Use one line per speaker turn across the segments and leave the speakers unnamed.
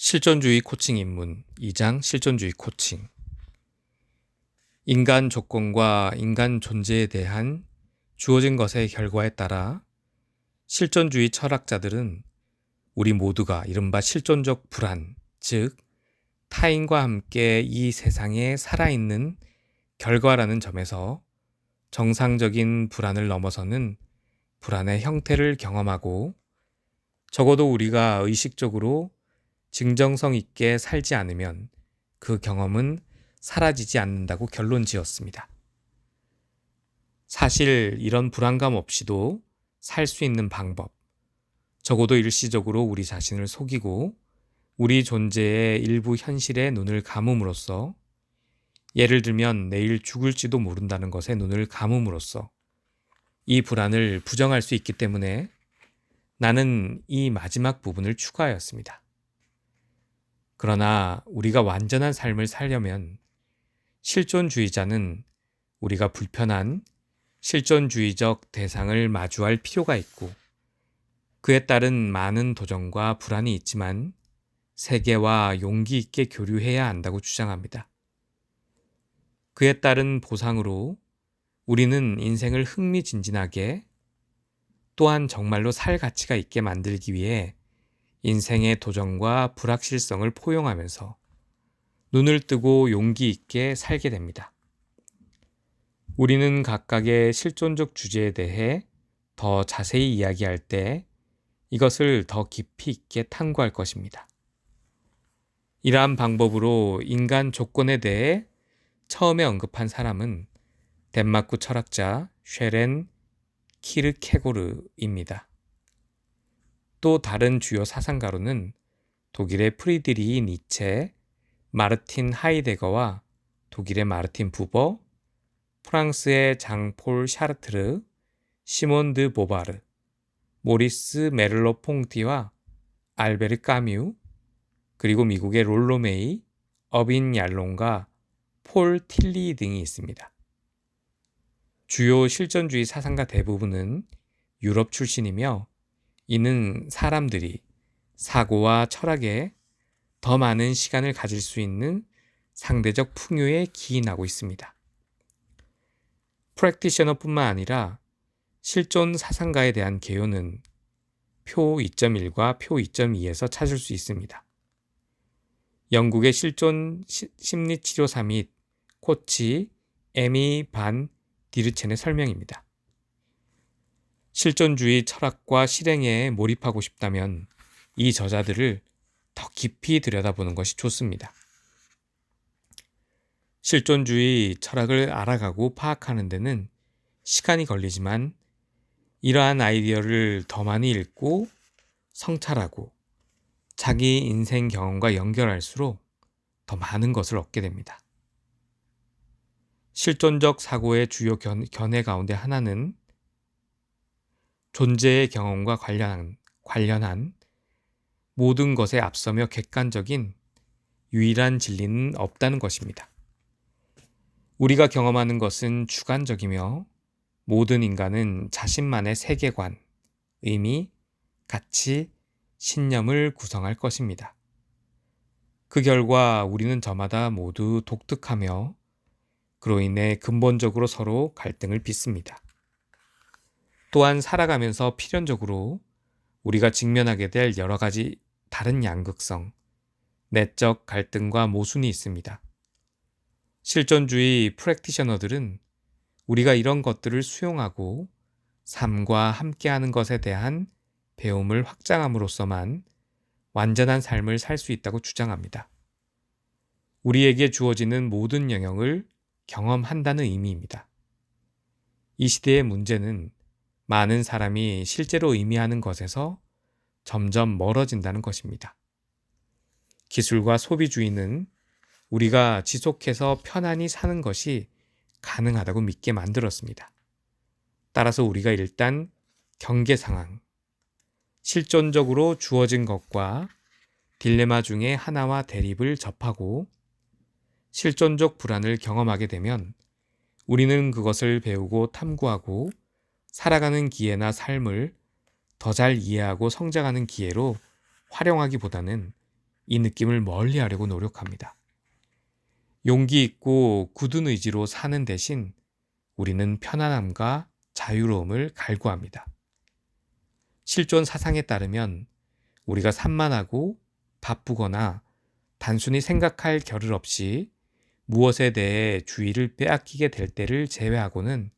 실존주의 코칭 입문 2장 실존주의 코칭. 인간 조건과 인간 존재에 대한 주어진 것의 결과에 따라 실존주의 철학자들은 우리 모두가 이른바 실존적 불안, 즉 타인과 함께 이 세상에 살아있는 결과라는 점에서 정상적인 불안을 넘어서는 불안의 형태를 경험하고, 적어도 우리가 의식적으로 증정성 있게 살지 않으면 그 경험은 사라지지 않는다고 결론 지었습니다. 사실 이런 불안감 없이도 살 수 있는 방법, 적어도 일시적으로 우리 자신을 속이고 우리 존재의 일부 현실에 눈을 감음으로써, 예를 들면 내일 죽을지도 모른다는 것에 눈을 감음으로써 이 불안을 부정할 수 있기 때문에 나는 이 마지막 부분을 추가하였습니다. 그러나 우리가 완전한 삶을 살려면 실존주의자는 우리가 불편한 실존주의적 대상을 마주할 필요가 있고, 그에 따른 많은 도전과 불안이 있지만 세계와 용기 있게 교류해야 한다고 주장합니다. 그에 따른 보상으로 우리는 인생을 흥미진진하게, 또한 정말로 살 가치가 있게 만들기 위해 인생의 도전과 불확실성을 포용하면서 눈을 뜨고 용기 있게 살게 됩니다. 우리는 각각의 실존적 주제에 대해 더 자세히 이야기할 때 이것을 더 깊이 있게 탐구할 것입니다. 이러한 방법으로 인간 조건에 대해 처음에 언급한 사람은 덴마크 철학자 쉐렌 키르케고르입니다. 또 다른 주요 사상가로는 독일의 프리드리히 니체, 마르틴 하이데거와 독일의 마르틴 부버, 프랑스의 장폴 샤르트르, 시몬 드 보바르, 모리스 메를로 퐁티와 알베르 까뮤, 그리고 미국의 롤로 메이, 어빈 얄론과 폴 틸리 등이 있습니다. 주요 실존주의 사상가 대부분은 유럽 출신이며, 이는 사람들이 사고와 철학에 더 많은 시간을 가질 수 있는 상대적 풍요에 기인하고 있습니다. 프랙티셔너뿐만 아니라 실존 사상가에 대한 개요는 표 2.1과 표 2.2에서 찾을 수 있습니다. 영국의 실존 심리치료사 및 코치 에미 반 디르첸의 설명입니다. 실존주의 철학과 실행에 몰입하고 싶다면 이 저자들을 더 깊이 들여다보는 것이 좋습니다. 실존주의 철학을 알아가고 파악하는 데는 시간이 걸리지만, 이러한 아이디어를 더 많이 읽고 성찰하고 자기 인생 경험과 연결할수록 더 많은 것을 얻게 됩니다. 실존적 사고의 주요 견해 가운데 하나는 존재의 경험과 관련한 모든 것에 앞서며 객관적인 유일한 진리는 없다는 것입니다. 우리가 경험하는 것은 주관적이며, 모든 인간은 자신만의 세계관, 의미, 가치, 신념을 구성할 것입니다. 그 결과 우리는 저마다 모두 독특하며, 그로 인해 근본적으로 서로 갈등을 빚습니다. 또한 살아가면서 필연적으로 우리가 직면하게 될 여러 가지 다른 양극성, 내적 갈등과 모순이 있습니다. 실존주의 프랙티셔너들은 우리가 이런 것들을 수용하고 삶과 함께하는 것에 대한 배움을 확장함으로써만 완전한 삶을 살 수 있다고 주장합니다. 우리에게 주어지는 모든 영역을 경험한다는 의미입니다. 이 시대의 문제는 많은 사람이 실제로 의미하는 것에서 점점 멀어진다는 것입니다. 기술과 소비주의는 우리가 지속해서 편안히 사는 것이 가능하다고 믿게 만들었습니다. 따라서 우리가 일단 경계 상황, 실존적으로 주어진 것과 딜레마 중에 하나와 대립을 접하고 실존적 불안을 경험하게 되면 우리는 그것을 배우고 탐구하고 살아가는 기회나 삶을 더 잘 이해하고 성장하는 기회로 활용하기보다는 이 느낌을 멀리하려고 노력합니다. 용기 있고 굳은 의지로 사는 대신 우리는 편안함과 자유로움을 갈구합니다. 실존 사상에 따르면 우리가 산만하고 바쁘거나 단순히 생각할 겨를 없이 무엇에 대해 주의를 빼앗기게 될 때를 제외하고는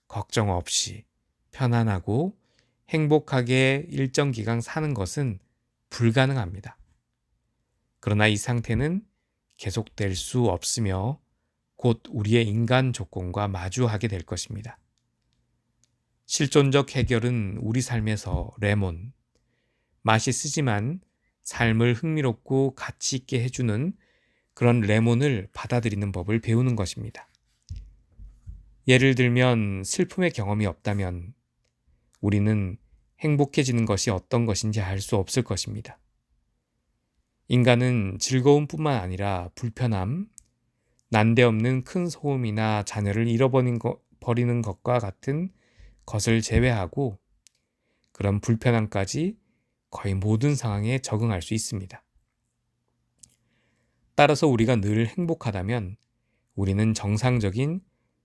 걱정 없이 편안하고 행복하게 일정 기간 사는 것은 불가능합니다. 그러나 이 상태는 계속될 수 없으며 곧 우리의 인간 조건과 마주하게 될 것입니다. 실존적 해결은 우리 삶에서 레몬, 맛이 쓰지만 삶을 흥미롭고 가치 있게 해주는 그런 레몬을 받아들이는 법을 배우는 것입니다. 예를 들면 슬픔의 경험이 없다면 우리는 행복해지는 것이 어떤 것인지 알 수 없을 것입니다. 인간은 즐거움뿐만 아니라 불편함, 난데없는 큰 소음이나 자녀를 잃어버리는 것과 같은 것을 제외하고 그런 불편함까지 거의 모든 상황에 적응할 수 있습니다. 따라서 우리가 늘 행복하다면 우리는 정상적인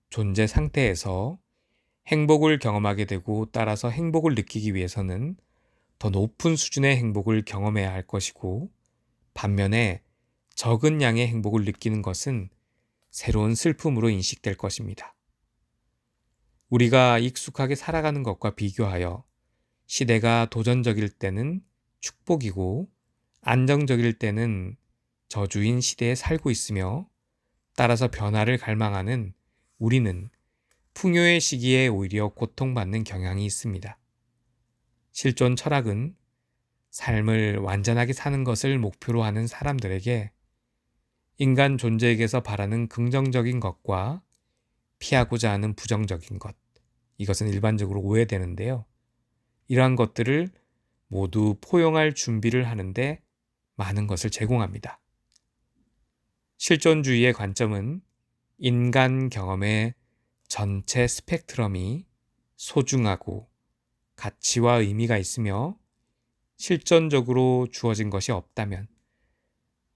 존재 상태에서 행복을 경험하게 되고 따라서 행복을 느끼기 위해서는 더 높은 수준의 행복을 경험해야 할 것이고 반면에 적은 양의 행복을 느끼는 것은 새로운 슬픔으로 인식될 것입니다. 우리가 익숙하게 살아가는 것과 비교하여 시대가 도전적일 때는 축복이고 안정적일 때는 저주인 시대에 살고 있으며 따라서 변화를 갈망하는 우리는 풍요의 시기에 오히려 고통받는 경향이 있습니다. 실존 철학은 삶을 완전하게 사는 것을 목표로 하는 사람들에게 인간 존재에게서 바라는 긍정적인 것과 피하고자 하는 부정적인 것, 이것은 일반적으로 오해되는데요. 이러한 것들을 모두 포용할 준비를 하는데 많은 것을 제공합니다. 실존주의의 관점은 인간 경험의 전체 스펙트럼이 소중하고 가치와 의미가 있으며 실존적으로 주어진 것이 없다면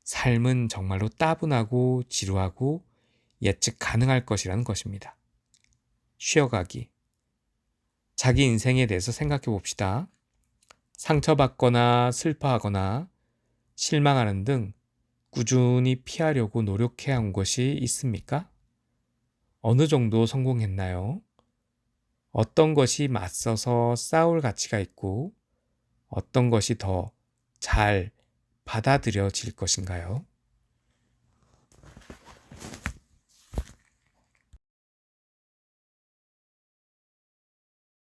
삶은 정말로 따분하고 지루하고 예측 가능할 것이라는 것입니다. 쉬어가기. 자기 인생에 대해서 생각해 봅시다. 상처받거나 슬퍼하거나 실망하는 등 꾸준히 피하려고 노력해 온 것이 있습니까? 어느 정도 성공했나요? 어떤 것이 맞서서 싸울 가치가 있고 어떤 것이 더 잘 받아들여질 것인가요?